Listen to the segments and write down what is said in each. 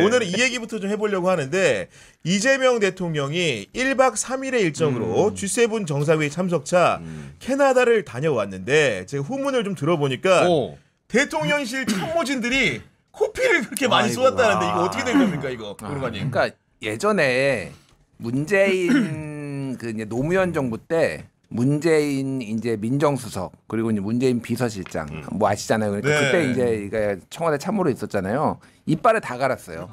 오늘은 이 얘기부터 좀 해보려고 하는데 이재명 대통령이 1박 3일의 일정으로 G7 정상회의 참석차 캐나다를 다녀왔는데 제가 후문을 좀 들어보니까 대통령실 참모진들이 코피를 그렇게 많이 쏟았다는데 이거 어떻게 된 겁니까 이거? 그러니까 예전에 문재인 그 이제 노무현 정부 때 문재인 이제 민정수석 그리고 이제 문재인 비서실장 뭐 아시잖아요. 그러니까 네. 그때 이제 이게 청와대 참모로 있었잖아요. 이빨을 다 갈았어요.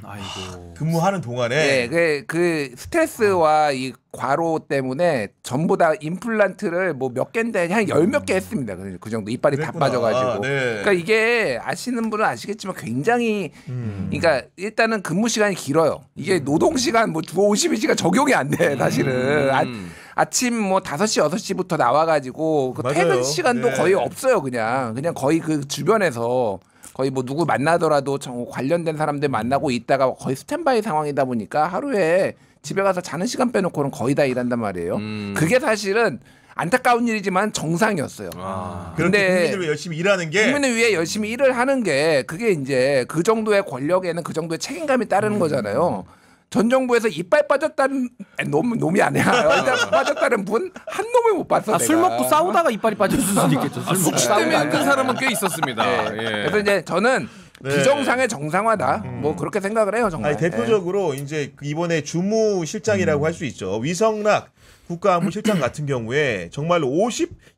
아이고. 근무하는 동안에 그 스트레스와 이 과로 때문에 전부 다 임플란트를 뭐 몇 개인데 한 10몇 개 했습니다. 그 정도 이빨이 그랬구나. 다 빠져가지고. 네. 그러니까 이게 아시는 분은 아시겠지만 굉장히 그러니까 일단은 근무 시간이 길어요. 이게 노동 시간 뭐 주 52시간 적용이 안 돼 사실은. 아침 뭐 5시 6시부터 나와가지고 그 맞아요. 퇴근 시간도 네. 거의 없어요. 그냥 거의 그 주변에서 거의 뭐 누구 만나더라도 관련된 사람들 만나고 있다가 거의 스탠바이 상황이다 보니까 하루에 집에 가서 자는 시간 빼놓고는 거의 다 일한단 말이에요. 그게 사실은 안타까운 일이지만 정상이었어요. 그런데 국민을 위해 열심히 일하는 게 국민을 위해 열심히 일을 하는 게 그게 이제 그 정도의 권력에는 그 정도의 책임감이 따르는 거잖아요. 전 정부에서 이빨 빠졌다는 놈이 아니야. 일단 빠졌다는 분 한 놈을 못 봤어. 술 먹고 싸우다가 이빨이 빠졌을 수도 있겠죠. 술 먹고 때문에 싸우다가. 큰 사람은 꽤 있었습니다. 네. 예. 그래서 이제 저는 네. 비정상의 정상화다. 뭐 그렇게 생각을 해요 정말. 아니, 대표적으로 이제 이번에 주무실장이라고 할 수 있죠. 위성락 국가안보실장 같은 경우에 정말로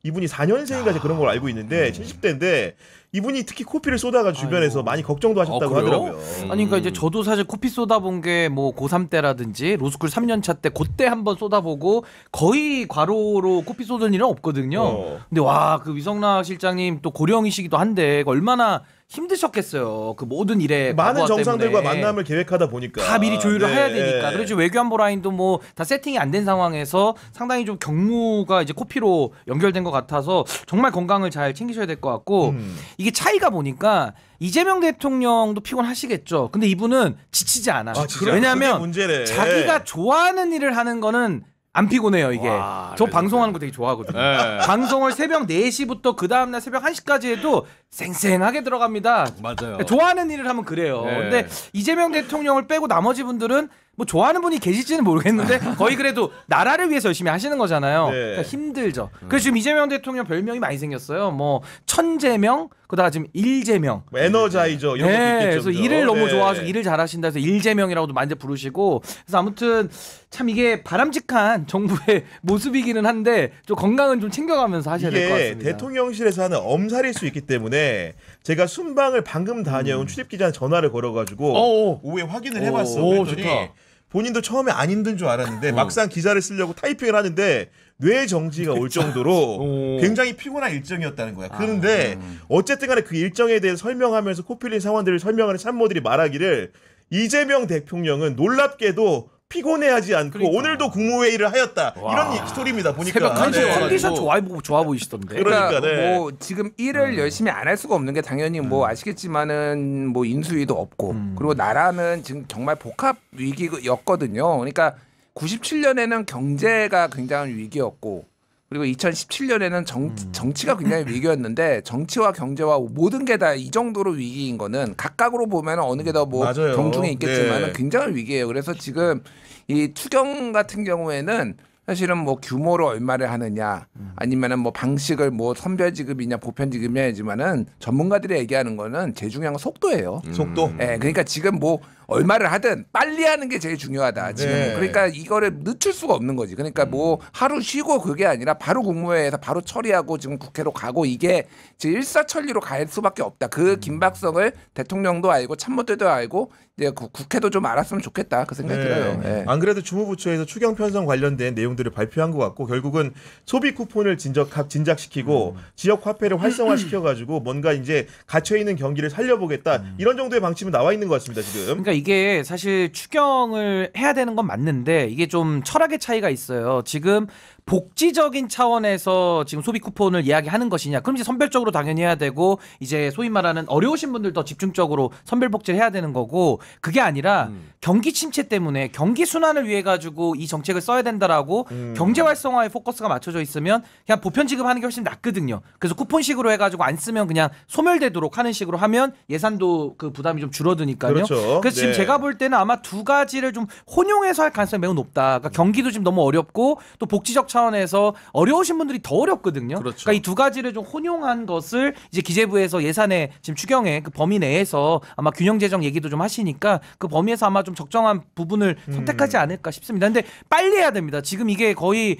이분이 4년생인가 그런 걸 알고 있는데 70대인데 이분이 특히 코피를 쏟아가지고 주변에서 많이 걱정도 하셨다고 그래요? 하더라고요. 아니 그러니까 이제 저도 사실 코피 쏟아본 게 뭐 고3 때라든지 로스쿨 3년 차 때 그때 한번 쏟아보고 거의 과로로 코피 쏟은 일은 없거든요. 근데 와 그 위성락 실장님 또 고령이시기도 한데 얼마나 힘드셨겠어요. 그 모든 일에 많은 과부하 정상들과 때문에. 만남을 계획하다 보니까 다 미리 조율을 네. 해야 되니까. 그렇죠. 외교안보 라인도 뭐 다 세팅이 안 된 상황에서 상당히 좀 경무가 이제 코피로 연결된 것 같아서 정말 건강을 잘 챙기셔야 될 것 같고 이게 차이가 보니까 이재명 대통령도 피곤하시겠죠. 근데 이분은 지치지 않아요. 진짜? 왜냐하면 그게 문제래. 자기가 좋아하는 일을 하는 거는 안 피곤해요 이게. 와, 저 네, 방송하는 거 되게 좋아하거든요. 네. 방송을 새벽 4시부터 그 다음날 새벽 1시까지 해도 쌩쌩하게 들어갑니다. 맞아요. 좋아하는 일을 하면 그래요. 네. 근데 이재명 대통령을 빼고 나머지 분들은 뭐 좋아하는 분이 계실지는 모르겠는데 거의 그래도 나라를 위해서 열심히 하시는 거잖아요. 네. 그러니까 힘들죠. 그래서 지금 이재명 대통령 별명이 많이 생겼어요. 뭐 천재명, 그다가 지금 일재명. 뭐 에너자이저 이런 것도 네, 있겠죠. 그래서 그죠? 일을 너무 네. 좋아해서 일을 잘하신다 해서 일재명이라고도 많이 부르시고 그래서 아무튼 참 이게 바람직한 정부의 모습이기는 한데 좀 건강은 좀 챙겨가면서 하셔야 될 것 이게 같습니다. 대통령실에서 하는 엄살일 수 있기 때문에 제가 순방을 방금 다녀온 출입기자한테 전화를 걸어가지고 오후에 확인을 해봤어. 그랬더니 좋다. 본인도 처음에 안 힘든 줄 알았는데 막상 기사를 쓰려고 타이핑을 하는데 뇌 정지가 올 정도로 굉장히 피곤한 일정이었다는 거야. 그런데 어쨌든 간에 그 일정에 대해서 설명하면서 코필린 상황들을 설명하는 참모들이 말하기를 이재명 대통령은 놀랍게도 피곤해하지 않고 오늘도 국무회의를 하였다. 이런 스토리입니다. 보니까. 새벽 1시에 네. 와가지고. 컨디션 좋아 보이시던데. 그러니까, 네. 뭐 지금 일을 열심히 안 할 수가 없는 게 당연히 뭐 아시겠지만은 뭐 인수위도 없고 그리고 나라는 지금 정말 복합 위기였거든요. 그러니까 97년에는 경제가 굉장한 위기였고 그리고 2017년에는 정치가 굉장히 위기였는데 정치와 경제와 모든 게 다 이 정도로 위기인 거는 각각으로 보면 어느 게 더 뭐 맞아요. 정중에 있겠지만 네. 은 굉장한 위기예요. 그래서 지금 이 추경 같은 경우에는 사실은 뭐 규모를 얼마를 하느냐 아니면은 뭐 방식을 뭐 선별지급이냐 보편지급이냐지만은 전문가들이 얘기하는 거는 제일 중요한 건 속도예요. 속도. 예, 그러니까 지금 뭐 얼마를 하든 빨리 하는 게 제일 중요하다. 지금 네. 그러니까 이거를 늦출 수가 없는 거지. 그러니까 뭐 하루 쉬고 그게 아니라 바로 국무회의에서 바로 처리하고 지금 국회로 가고 이게 지금 일사천리로 갈 수밖에 없다. 그 긴박성을 대통령도 알고 참모들도 알고 이제 국회도 좀 알았으면 좋겠다. 그 생각이 들어요. 예. 안 그래도 주무부처에서 추경 편성 관련된 내용들을 발표한 것 같고 결국은 소비 쿠폰을 진작시키고 지역 화폐를 활성화시켜가지고 뭔가 이제 갇혀 있는 경기를 살려보겠다 이런 정도의 방침은 나와 있는 것 같습니다 지금. 그러니까 이게 사실 추경을 해야 되는 건 맞는데 이게 좀 철학의 차이가 있어요. 지금 복지적인 차원에서 지금 소비 쿠폰을 이야기하는 것이냐? 그럼 이제 선별적으로 당연히 해야 되고 이제 소위 말하는 어려우신 분들 더 집중적으로 선별 복지를 해야 되는 거고 그게 아니라 경기 침체 때문에 경기 순환을 위해 가지고 이 정책을 써야 된다라고 경제 활성화에 포커스가 맞춰져 있으면 그냥 보편 지급하는 게 훨씬 낫거든요. 그래서 쿠폰식으로 해가지고 안 쓰면 그냥 소멸되도록 하는 식으로 하면 예산도 그 부담이 좀 줄어드니까요. 그렇죠. 그래서 지금 네. 제가 볼 때는 아마 두 가지를 좀 혼용해서 할 가능성이 매우 높다. 그러니까 경기도 지금 너무 어렵고 또 복지적 차원에서 어려우신 분들이 더 어렵거든요. 그렇죠. 그러니까 이 두 가지를 좀 혼용한 것을 이제 기재부에서 예산에 지금 추경에 그 범위 내에서 아마 균형 재정 얘기도 좀 하시니까 그 범위에서 아마 좀 적정한 부분을 선택하지 않을까 싶습니다. 근데 빨리 해야 됩니다. 지금 이게 거의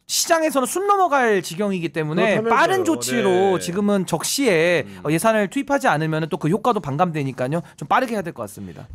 시장에서는 순 넘어갈 지경이기 때문에 그렇다면서요. 빠른 조치로 네. 지금은 적시에 예산을 투입하지 않으면 또 그 효과도 반감되니까요. 좀 빠르게 해야 될 것 같습니다.